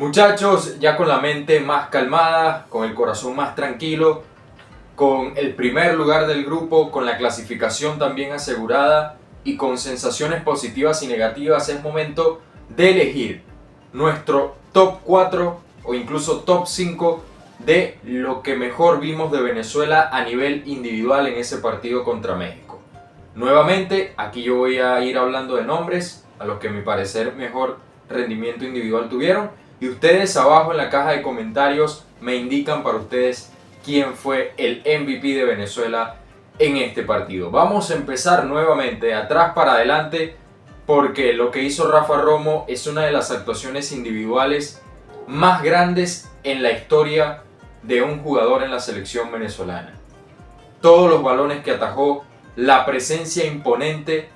Muchachos, ya con la mente más calmada, con el corazón más tranquilo, con el primer lugar del grupo, con la clasificación también asegurada y con sensaciones positivas y negativas, es momento de elegir nuestro top 4 o incluso top 5 de lo que mejor vimos de Venezuela a nivel individual en ese partido contra México. Nuevamente, aquí yo voy a ir hablando de nombres a los que a mi parecer mejor rendimiento individual tuvieron, y ustedes abajo en la caja de comentarios me indican para ustedes quién fue el MVP de Venezuela en este partido. Vamos a empezar nuevamente de atrás para adelante, porque lo que hizo Rafa Romo es una de las actuaciones individuales más grandes en la historia de un jugador en la selección venezolana. Todos los balones que atajó, la presencia imponente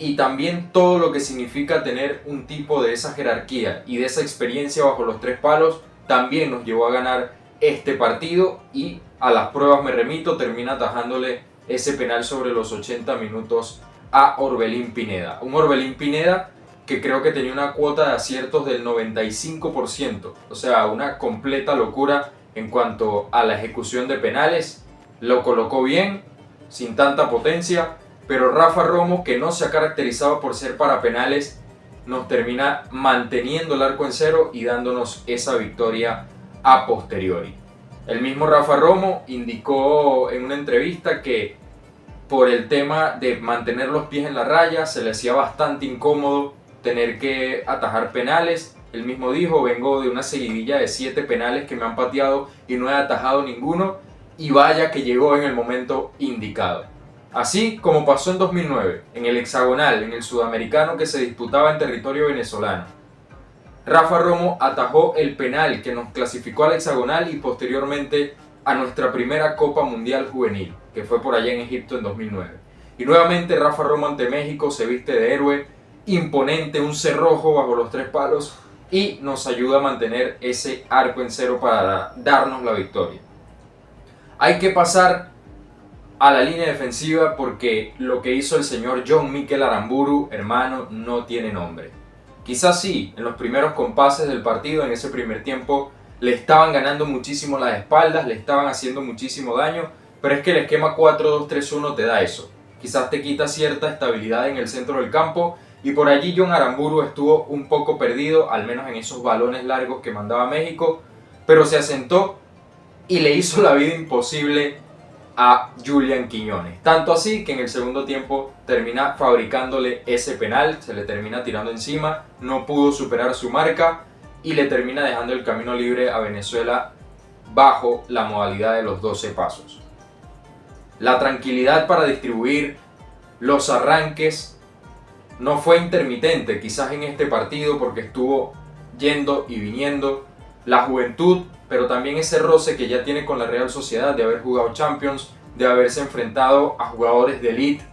y también todo lo que significa tener un tipo de esa jerarquía y de esa experiencia bajo los tres palos también nos llevó a ganar este partido, y a las pruebas me remito, termina atajándole ese penal sobre los 80 minutos a Orbelín Pineda. Un Orbelín Pineda que creo que tenía una cuota de aciertos del 95%, o sea, una completa locura en cuanto a la ejecución de penales. Lo colocó bien, sin tanta potencia, pero Rafa Romo, que no se ha caracterizado por ser para penales, nos termina manteniendo el arco en cero y dándonos esa victoria a posteriori. El mismo Rafa Romo indicó en una entrevista que por el tema de mantener los pies en la raya se le hacía bastante incómodo tener que atajar penales. Él mismo dijo: vengo de una seguidilla de 7 penales que me han pateado y no he atajado ninguno, y vaya que llegó en el momento indicado. Así como pasó en 2009, en el hexagonal, en el sudamericano que se disputaba en territorio venezolano. Rafa Romo atajó el penal que nos clasificó al hexagonal y posteriormente a nuestra primera Copa Mundial Juvenil, que fue por allá en Egipto en 2009. Y nuevamente Rafa Romo ante México se viste de héroe, imponente, un cerrojo bajo los tres palos, y nos ayuda a mantener ese arco en cero para darnos la victoria. Hay que pasar a la línea defensiva porque lo que hizo el señor John Mikel Aramburu, hermano, no tiene nombre. Quizás sí, en los primeros compases del partido, en ese primer tiempo, le estaban ganando muchísimo las espaldas, le estaban haciendo muchísimo daño, pero es que el esquema 4-2-3-1 te da eso. Quizás te quita cierta estabilidad en el centro del campo, y por allí John Aramburu estuvo un poco perdido, al menos en esos balones largos que mandaba México, pero se asentó y le hizo la vida imposible a Julián Quiñones. Tanto así que en el segundo tiempo termina fabricándole ese penal, se le termina tirando encima, no pudo superar su marca y le termina dejando el camino libre a Venezuela bajo la modalidad de los 12 pasos. La tranquilidad para distribuir los arranques no fue intermitente, quizás en este partido, porque estuvo yendo y viniendo. La juventud, pero también ese roce que ya tiene con la Real Sociedad de haber jugado Champions, de haberse enfrentado a jugadores de elite,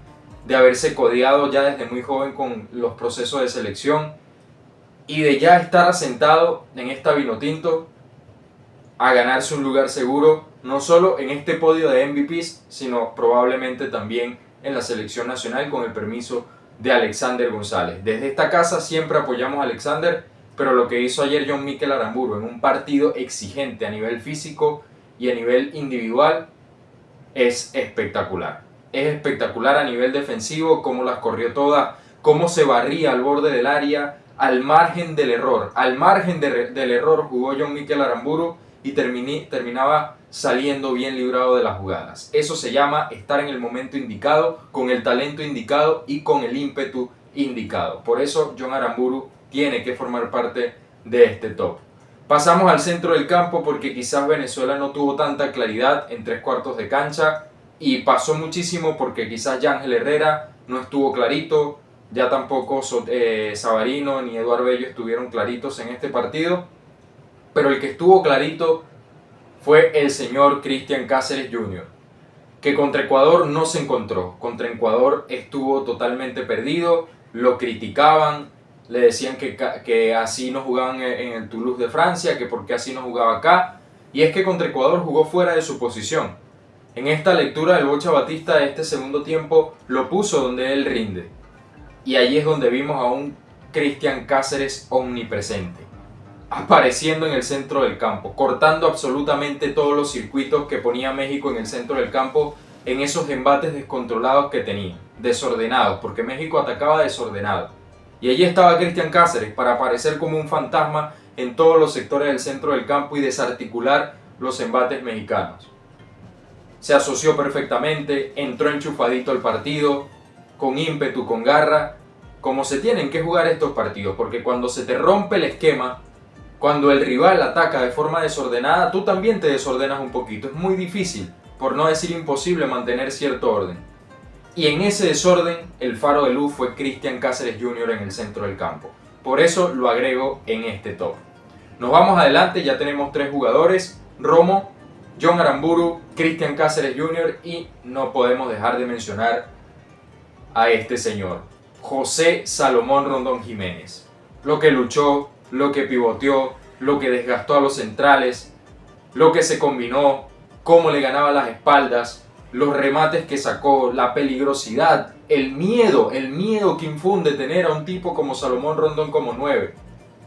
de haberse codeado ya desde muy joven con los procesos de selección y de ya estar asentado en esta Vinotinto a ganarse un lugar seguro, no solo en este podio de MVPs, sino probablemente también en la selección nacional, con el permiso de Alexander González. Desde esta casa siempre apoyamos a Alexander, pero lo que hizo ayer John Mikel Aramburu en un partido exigente a nivel físico y a nivel individual es espectacular. Es espectacular a nivel defensivo, cómo las corrió todas, cómo se barría al borde del área, al margen del error. Al margen del error jugó John Mikel Aramburu y terminaba saliendo bien librado de las jugadas. Eso se llama estar en el momento indicado, con el talento indicado y con el ímpetu indicado. Por eso John Aramburu tiene que formar parte de este top. Pasamos al centro del campo porque quizás Venezuela no tuvo tanta claridad en 3/4 de cancha, y pasó muchísimo porque quizás Yángel Herrera no estuvo clarito, ya tampoco Savarino ni Eduardo Bello estuvieron claritos en este partido, pero el que estuvo clarito fue el señor Cristian Cáceres Jr., que contra Ecuador no se encontró. Contra Ecuador estuvo totalmente perdido, lo criticaban, le decían que así no jugaban en el Toulouse de Francia, que por qué así no jugaba acá, y es que contra Ecuador jugó fuera de su posición. En esta lectura del Bocha Batista de este segundo tiempo lo puso donde él rinde, y allí es donde vimos a un Cristian Cáceres omnipresente. apareciendo en el centro del campo, cortando absolutamente todos los circuitos que ponía México en el centro del campo en esos embates descontrolados que tenía, desordenados, porque México atacaba desordenado. Y allí estaba Cristian Cáceres para aparecer como un fantasma en todos los sectores del centro del campo y desarticular los embates mexicanos. Se asoció perfectamente, entró enchufadito al partido, con ímpetu, con garra, como se tienen que jugar estos partidos, porque cuando se te rompe el esquema, cuando el rival ataca de forma desordenada, tú también te desordenas un poquito. Es muy difícil, por no decir imposible, mantener cierto orden. Y en ese desorden, el faro de luz fue Cristian Cáceres Jr. en el centro del campo. Por eso lo agrego en este top. Nos vamos adelante, ya tenemos 3 jugadores: Romo, John Aramburu, Cristian Cáceres Jr. y no podemos dejar de mencionar a este señor, José Salomón Rondón Jiménez. Lo que luchó, lo que pivoteó, lo que desgastó a los centrales, lo que se combinó, cómo le ganaba las espaldas, los remates que sacó, la peligrosidad, el miedo que infunde tener a un tipo como Salomón Rondón como 9.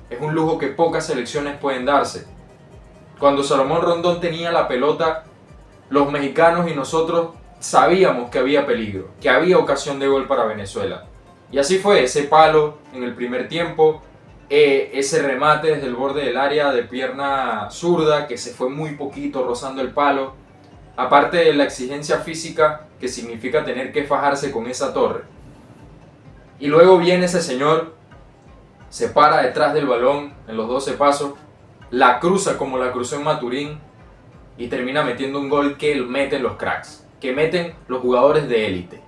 Es un lujo que pocas selecciones pueden darse. Cuando Salomón Rondón tenía la pelota, los mexicanos y nosotros sabíamos que había peligro, que había ocasión de gol para Venezuela. Y así fue, ese palo en el primer tiempo, ese remate desde el borde del área de pierna zurda que se fue muy poquito rozando el palo, aparte de la exigencia física que significa tener que fajarse con esa torre. Y luego viene ese señor, se para detrás del balón en los 12 pasos, la cruza como la cruzó en Maturín y termina metiendo un gol que meten los cracks, que meten los jugadores de élite.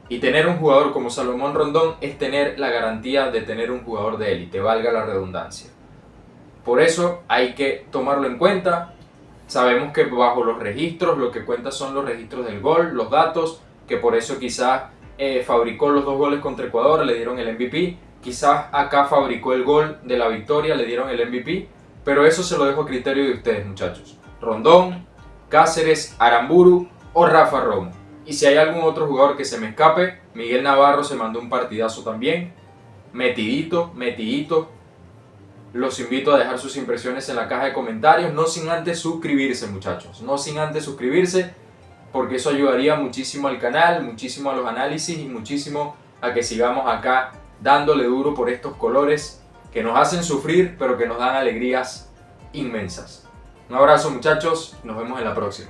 Y tener un jugador como Salomón Rondón es tener la garantía de tener un jugador de élite, valga la redundancia. Por eso hay que tomarlo en cuenta. Sabemos que bajo los registros lo que cuenta son los registros del gol, los datos, que por eso quizás fabricó los 2 goles contra Ecuador, le dieron el MVP. Quizás acá fabricó el gol de la victoria, le dieron el MVP. Pero eso se lo dejo a criterio de ustedes, muchachos. Rondón, Cáceres, Aramburu o Rafa Romo. Y si hay algún otro jugador que se me escape, Miguel Navarro se mandó un partidazo también. Metidito. Los invito a dejar sus impresiones en la caja de comentarios, no sin antes suscribirse, muchachos. No sin antes suscribirse, porque eso ayudaría muchísimo al canal, muchísimo a los análisis y muchísimo a que sigamos acá dándole duro por estos colores que nos hacen sufrir, pero que nos dan alegrías inmensas. Un abrazo, muchachos, nos vemos en la próxima.